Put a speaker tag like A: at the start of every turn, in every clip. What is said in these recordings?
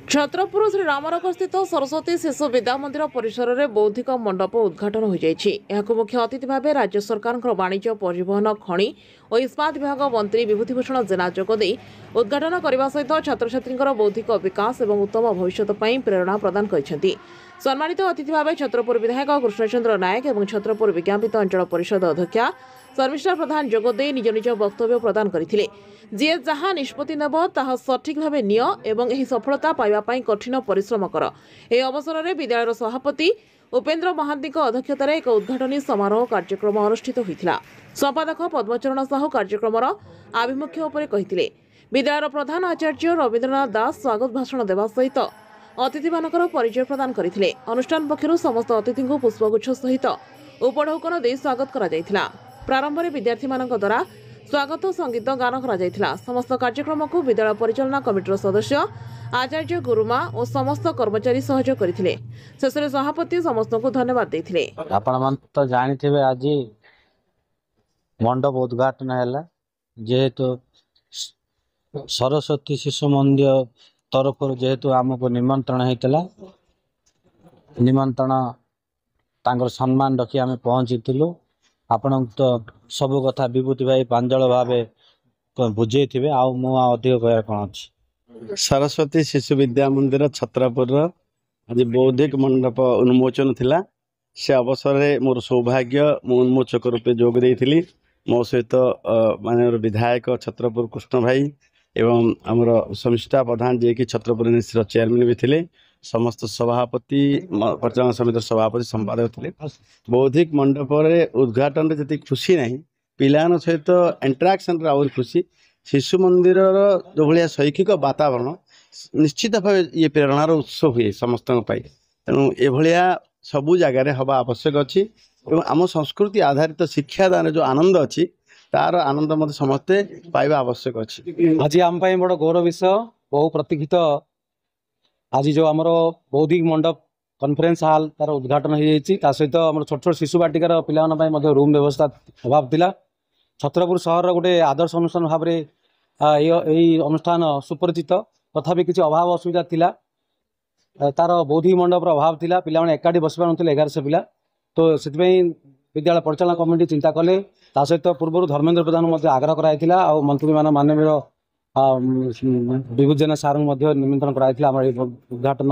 A: छत्रपुर श्री रामनगर स्थित सरस्वती शिशु विद्या मंदिर परिसर में बौद्धिक मंडप उद्घाटन हो जाएगी। मुख्य अतिथि भाव राज्य सरकार वाणिज्य परिवहन खनि और इस्पात विभाग मंत्री विभूतिभूषण जेना जोगदे उद्घाटन करने सहित छात्र छात्री बौद्धिक विकास और उत्तम भविष्य प्रेरणा प्रदान करते। सम्मानित अतिथि भाव छत्रपुर विधायक कृष्णचंद्र नायक और छत्रपुर विज्ञापित अंचल परिषद अध्यक्षा शर्मिष्ठा प्रधान जोगदे निज निज वक्तव्य प्रदान करते। जी जहाँ निष्पत्ति नेब ताहा सठिक भाव निय एवं एही सफलता पाइबा पई कठिन परिश्रम कर। ए अवसर में विद्यालय सभापति उपेन्द्र महांती अध्यक्षतार एक उद्घाटनी समारोह कार्यक्रम अनुष्ठित होता। संपादक पद्मचरण साहू कार्यक्रम आभिमुख्य उपर कहिथिले। विद्यालय प्रधान आचार्य रवीन्द्रनाथ दास स्वागत भाषण देवा सहित अतिथि मानकर परिचय प्रदान करथिले। अनुष्ठान पक्षरु समस्त अतिथि को पुष्पगुच्छ सहित उपढौकन दे स्वागत करा जायथिला। प्रारंभ में विद्यार्थी मानक द्वारा स्वागत संगीत गान करा। समस्त कार्यक्रम को विद्यालय परिचालना कमिटीर सदस्य आचार्य गुरुमा और समस्त कर्मचारी सहयोग करथिले। शेष में सभापति समस्त को धन्यवाद देथिले।
B: आपण मन तो जानिथिबे आज मंडप उद्घाटन हैला जेहेतु सरस्वती शिशु मंदिर तरफ जेहेतु आमको निमंत्रण होता। निमंत्रण तांकर सम्मान रखी आम पहुंचीलु। आपण तो सब कथा विभूति भाई प्रांजल भाव बुझे थे। अधिक कह कौन अच्छी
C: सरस्वती शिशु विद्या मंदिर छत्रपुर आज बौद्धिक मंडप उन्मोचन थिला। से अवसर में मोर सौभाग्य मु उन्मोचक रूपे जोग देइथिली। मो सहित माननीय विधायक छत्रपुर कृष्ण भाई एवं आमर शर्मिष्ठा प्रधान जे कि छत्रपुर यूनिवर्सिटी चेयरमैन भी थिले। समस्त सभापति परिचालन समिति सभापति संपादक थे। बौद्धिक मंडप उद्घाटन जी खुशी ना पिलान सहित इंटराक्शन आहुरी खुशी। शिशु मंदिर जो भाया शैक्षिक वातावरण निश्चित भाव ये प्रेरणार उत्स हुए समस्त तेणु एभलिया सबू जगार हवा आवश्यक अच्छी। आम संस्कृति आधारित शिक्षादान जो आनंद अच्छी तार आनंद मत समस्ते पाइबा आवश्यक अच्छी।
B: आज आम बड़ गौरव विषय बहु प्रतीक्षित आज जो आमर बौद्धिक मंडप कॉन्फ्रेंस हॉल तार उद्घाटन हो सहित आम छोट छोट शिशु बाटिकार पिला रूम व्यवस्था अभाव थिला। छत्रपुर सहर गोटे आदर्श अनुष्ठान भाव में अनुष्ठान सुपरिचित तथापि किसी अभाव असुविधा थिला। तार बौद्धिक मंडपर अभाव थिला। पिला माने एकाठी बस पार 1100 पिला। तो से विद्यालय परिचालन कमिटी चिंता कले। ता सहित पूर्व धर्मेन्द्र प्रधान आग्रह कराइथिला और मंत्री मान माननीय विभूति जेना सार निमंत्रण कराइथिला उद्घाटन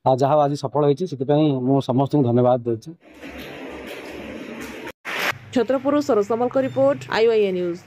B: जहाँ आज सफल होती समस्त धन्यवाद देछि।
A: छत्रपुर सरसमल का रिपोर्ट IYA न्यूज।